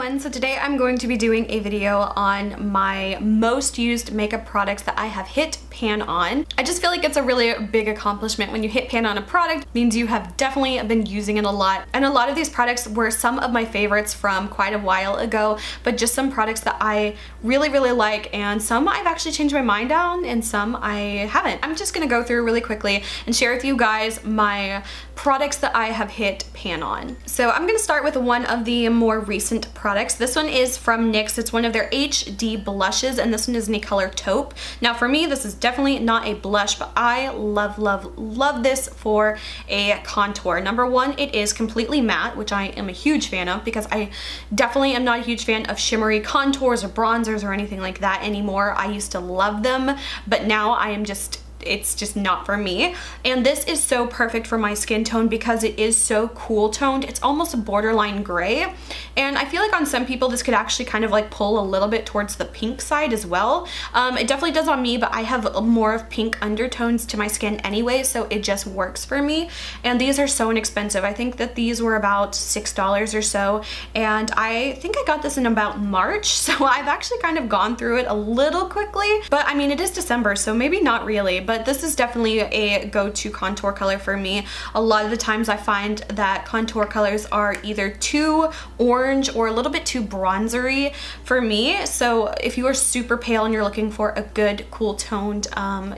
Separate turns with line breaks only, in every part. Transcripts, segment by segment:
everyone, so today I'm going to be doing a video on my most used makeup products that I have hit pan on. I just feel like it's a really big accomplishment when you hit pan on a product. It means you have definitely been using it a lot, and a lot of these products were some of my favorites from quite a while ago, but just some products that I really like, and some I've actually changed my mind on and some I haven't. I'm just gonna go through really quickly and share with you guys my products that I have hit pan on. So I'm gonna start with one of the more recent products. This one is from NYX. It's one of their HD blushes, and this one is in the color Taupe. Now for me, this is definitely not a blush, but I love this for a contour. Number one, it is completely matte, which I am a huge fan of because I definitely am not a huge fan of shimmery contours or bronzers or anything like that anymore. I used to love them, but now I am just, it's just not for me. And this is so perfect for my skin tone because it is so cool toned. It's almost a borderline gray, and I feel like on some people this could actually kind of like pull a little bit towards the pink side as well. It definitely does on me, but I have more of pink undertones to my skin anyway, so it just works for me. And these are so inexpensive. I think that these were about $6 or so, and I think I got this in about March, so I've actually kind of gone through it a little quickly. But I mean, it is December, so maybe not really, but this is definitely a go-to contour color for me. A lot of the times I find that contour colors are either too orange or a little bit too bronzery for me. So if you are super pale and you're looking for a good, cool toned,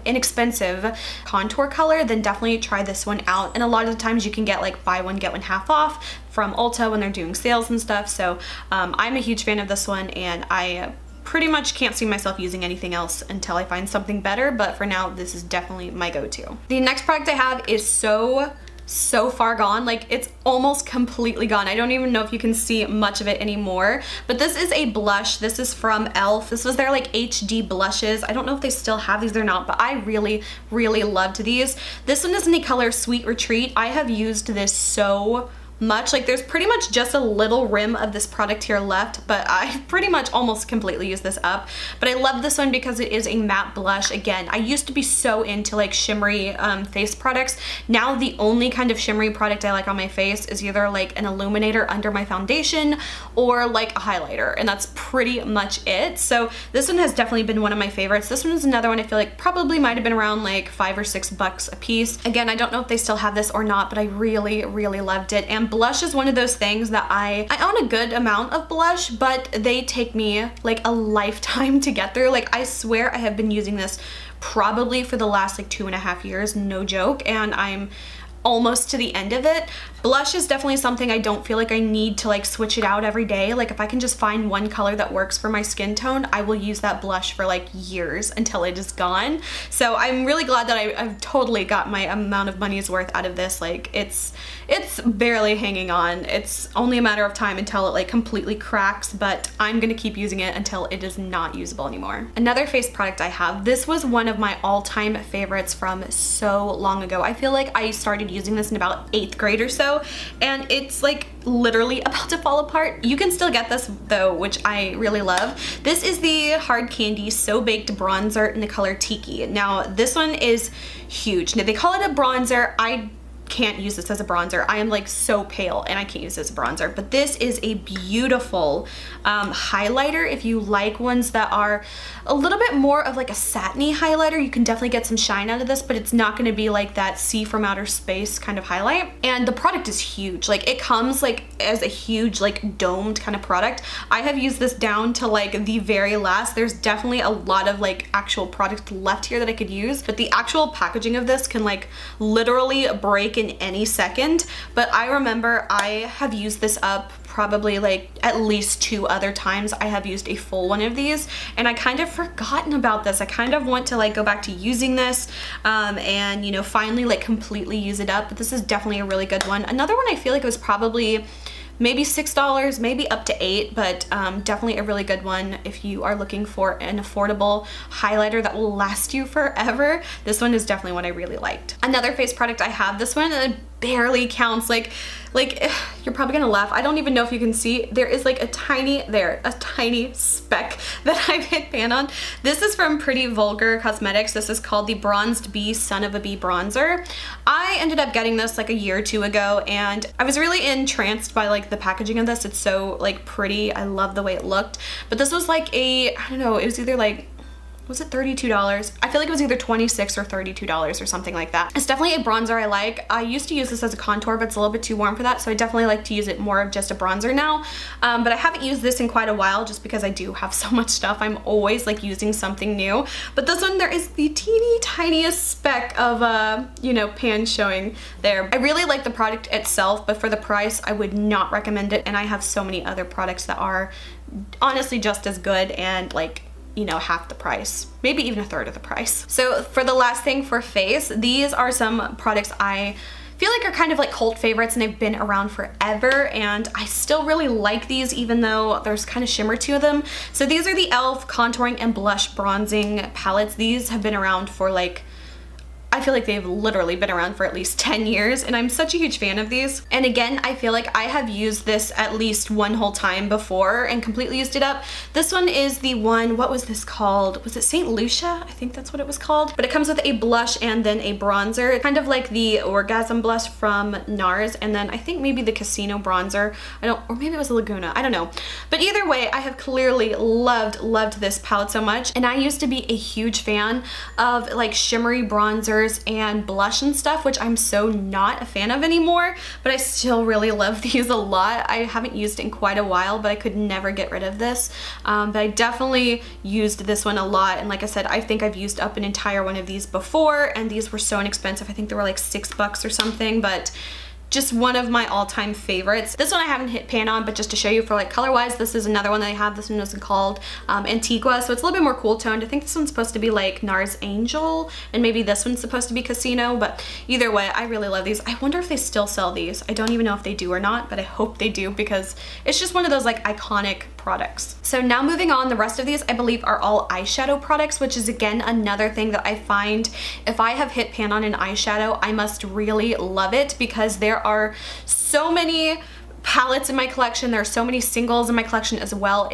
inexpensive contour color, then definitely try this one out. And a lot of the times you can get like buy one, get one half off from Ulta when they're doing sales and stuff. So I'm a huge fan of this one, and I pretty much can't see myself using anything else until I find something better, but for now this is definitely my go-to. The next product I have is so far gone, like it's almost completely gone. I don't even know if you can see much of it anymore, but this is a blush. This is from e.l.f. This was their like HD blushes. I don't know if they still have these or not, but I really loved these. This one is in the color Sweet Retreat. I have used this so much. Like there's pretty much just a little rim of this product here left, but I pretty much almost completely used this up. But I love this one because it is a matte blush. Again, I used to be so into like shimmery face products. Now the only kind of shimmery product I like on my face is either like an illuminator under my foundation or like a highlighter, and that's pretty much it. So this one has definitely been one of my favorites. This one is another one I feel like probably might have been around like $5 or $6 a piece. Again, I don't know if they still have this or not, but I really loved it. And blush is one of those things that I own a good amount of blush, but they take me like a lifetime to get through. Like I swear I have been using this probably for the last like 2.5 years, no joke, and I'm almost to the end of it. Blush is definitely something I don't feel like I need to like switch it out every day. Like if I can just find one color that works for my skin tone, I will use that blush for like years until it is gone. So I'm really glad that I've totally got my amount of money's worth out of this. Like it's barely hanging on. It's only a matter of time until it like completely cracks, but I'm gonna keep using it until it is not usable anymore. Another face product I have, this was one of my all-time favorites from so long ago. I feel like I started using this in about 8th grade or so, and it's like literally about to fall apart. You can still get this though, which I really love. This is the Hard Candy So Baked bronzer in the color Tiki. Now this one is huge. Now they call it a bronzer. I can't use this as a bronzer. I am like so pale and I can't use this as a bronzer, but this is a beautiful highlighter. If you like ones that are a little bit more of like a satiny highlighter, you can definitely get some shine out of this, but it's not going to be like that See From Outer Space kind of highlight. And the product is huge. Like it comes like as a huge like domed kind of product. I have used this down to like the very last. There's definitely a lot of like actual product left here that I could use, but the actual packaging of this can like literally break in any second. But I remember I have used this up probably like at least 2 other times. I have used a full one of these, and I kind of forgotten about this. I kind of want to like go back to using this and you know, finally like completely use it up. But this is definitely a really good one. Another one I feel like it was probably maybe $6, maybe up to $8, but definitely a really good one if you are looking for an affordable highlighter that will last you forever. This one is definitely one I really liked. Another face product I have, this one barely counts. Like you're probably gonna laugh. I don't even know if you can see. There is like a tiny speck that I've hit pan on. This is from Pretty Vulgar Cosmetics. This is called the Bronzed Bee Son of a Bee Bronzer. I ended up getting this like a year or two ago, and I was really entranced by like the packaging of this. It's so like pretty. I love the way it looked. But this was like I don't know, it was either like, was it $32? I feel like it was either $26 or $32 or something like that. It's definitely a bronzer I like. I used to use this as a contour, but it's a little bit too warm for that, so I definitely like to use it more of just a bronzer now. But I haven't used this in quite a while just because I do have so much stuff. I'm always like using something new. But this one, there is the teeny tiniest speck of, you know, pan showing there. I really like the product itself, but for the price, I would not recommend it. And I have so many other products that are honestly just as good and like, you know, half the price, maybe even a third of the price. So for the last thing for face, these are some products I feel like are kind of like cult favorites, and they've been around forever, and I still really like these even though there's kind of shimmer to them. So these are the e.l.f. contouring and blush bronzing palettes. These have been around for like, I feel like they've literally been around for at least 10 years, and I'm such a huge fan of these. And again, I feel like I have used this at least one whole time before and completely used it up. This one is the one, what was this called? Was it St. Lucia? I think that's what it was called. But it comes with a blush and then a bronzer, kind of like the Orgasm blush from NARS, and then I think maybe the Casino bronzer. Or maybe it was a Laguna, I don't know. But either way, I have clearly loved this palette so much, and I used to be a huge fan of like shimmery bronzers and blush and stuff, which I'm so not a fan of anymore, but I still really love these a lot. I haven't used it in quite a while, but I could never get rid of this. But I definitely used this one a lot, and like I said, I think I've used up an entire one of these before, and these were so inexpensive. I think they were like $6 or something, but just one of my all-time favorites. This one I haven't hit pan on, but just to show you for like color-wise, this is another one that I have. This one is called Antigua, so it's a little bit more cool toned. I think this one's supposed to be like NARS Angel, and maybe this one's supposed to be Casino, but either way, I really love these. I wonder if they still sell these. I don't even know if they do or not, but I hope they do because it's just one of those like iconic products. So now moving on, the rest of these I believe are all eyeshadow products, which is again another thing that I find if I have hit pan on an eyeshadow, I must really love it because there are so many palettes in my collection. There are so many singles in my collection as well.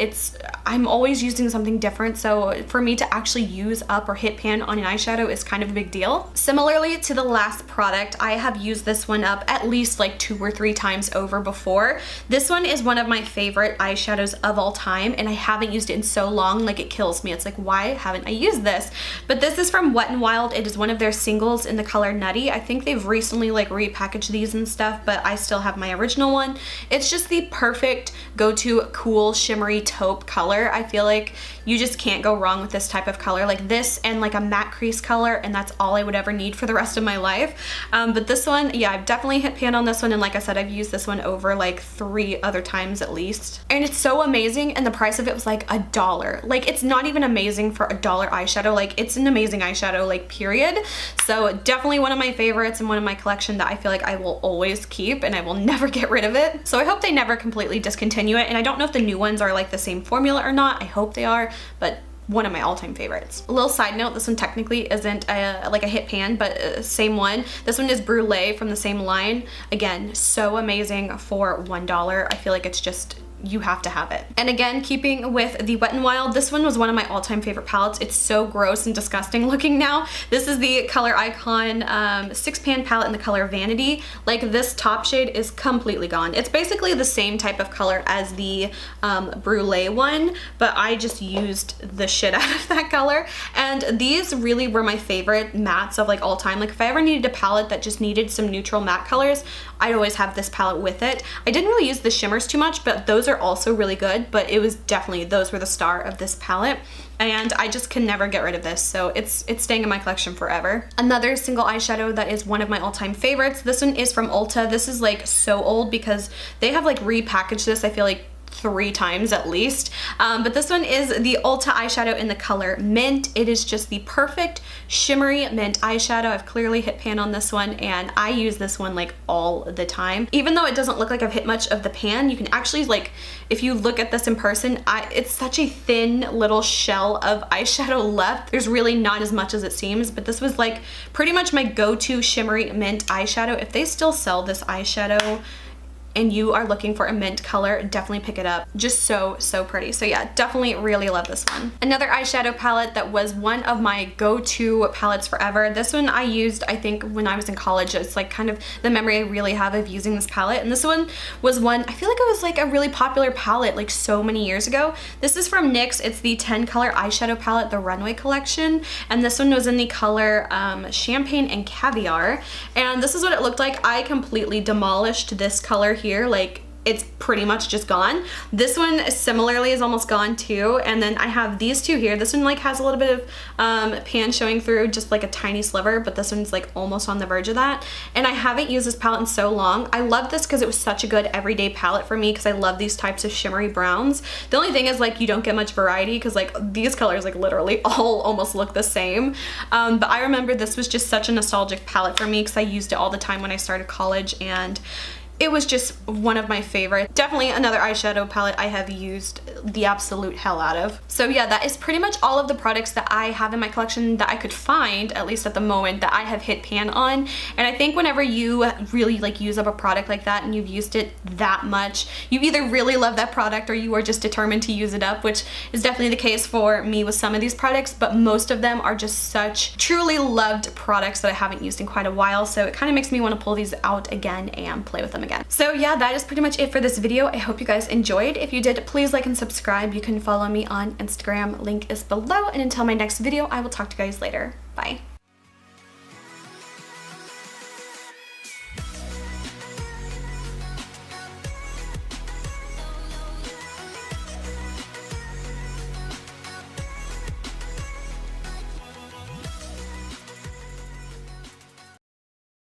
I'm always using something different, so for me to actually use up or hit pan on an eyeshadow is kind of a big deal. Similarly to the last product, I have used this one up at least like 2 or 3 times over before. This one is one of my favorite eyeshadows of all time, and I haven't used it in so long, like it kills me. It's like, why haven't I used this? But this is from Wet n Wild. It is one of their singles in the color Nutty. I think they've recently like repackaged these and stuff, but I still have my original one. It's just the perfect go-to cool shimmery taupe color. I feel like you just can't go wrong with this type of color. Like this and like a matte crease color, and that's all I would ever need for the rest of my life. But this one, yeah, I've definitely hit pan on this one, and like I said, I've used this one over like 3 other times at least. And it's so amazing, and the price of it was like $1. Like it's not even amazing for $1 eyeshadow. Like it's an amazing eyeshadow, like period. So definitely one of my favorites and one of my collection that I feel like I will always keep and I will never get rid of it. So I hope they never completely discontinue it, and I don't know if the new ones are like the same formula or not. I hope they are, but one of my all-time favorites. A little side note, this one technically isn't like a hit pan, but same one. This one is Brulee from the same line. Again, so amazing for $1. I feel like it's just, you have to have it. And again, keeping with the Wet n Wild, this one was one of my all-time favorite palettes. It's so gross and disgusting looking now. This is the Color Icon 6-pan palette in the color Vanity. Like this top shade is completely gone. It's basically the same type of color as the Brulee one, but I just used the shit out of that color. And these really were my favorite mattes of like all time. Like if I ever needed a palette that just needed some neutral matte colors, I'd always have this palette with it. I didn't really use the shimmers too much, but those are also really good, but it was definitely, those were the star of this palette, and I just can never get rid of this, so it's staying in my collection forever. Another single eyeshadow that is one of my all-time favorites, this one is from Ulta. This is like so old because they have like repackaged this, I feel like 3 times at least. But this one is the Ulta eyeshadow in the color Mint. It is just the perfect shimmery mint eyeshadow. I've clearly hit pan on this one, and I use this one like all the time. Even though it doesn't look like I've hit much of the pan, you can actually, like, if you look at this in person, it's such a thin little shell of eyeshadow left. There's really not as much as it seems, but this was like pretty much my go-to shimmery mint eyeshadow. If they still sell this eyeshadow and you are looking for a mint color, definitely pick it up. Just so pretty. So yeah, definitely really love this one. Another eyeshadow palette that was one of my go-to palettes forever. This one I used, I think, when I was in college. It's like kind of the memory I really have of using this palette. And this one was one, I feel like it was like a really popular palette like so many years ago. This is from NYX. It's the 10 color eyeshadow palette, the Runway collection. And this one was in the color Champagne and Caviar. And this is what it looked like. I completely demolished this color here. Like, it's pretty much just gone. This one similarly is almost gone too. And then I have these two here. This one like has a little bit of pan showing through, just like a tiny sliver, but this one's like almost on the verge of that. And I haven't used this palette in so long. I love this because it was such a good everyday palette for me because I love these types of shimmery browns. The only thing is like you don't get much variety because like these colors like literally all almost look the same. But I remember this was just such a nostalgic palette for me because I used it all the time when I started college, and it was just one of my favorites. Definitely another eyeshadow palette I have used the absolute hell out of. So yeah, that is pretty much all of the products that I have in my collection that I could find, at least at the moment, that I have hit pan on. And I think whenever you really like use up a product like that and you've used it that much, you either really love that product or you are just determined to use it up, which is definitely the case for me with some of these products, but most of them are just such truly loved products that I haven't used in quite a while. So it kind of makes me want to pull these out again and play with them again. So yeah, that is pretty much it for this video. I hope you guys enjoyed. If you did, please like and subscribe. You can follow me on Instagram. Link is below. And until my next video, I will talk to you guys later. Bye.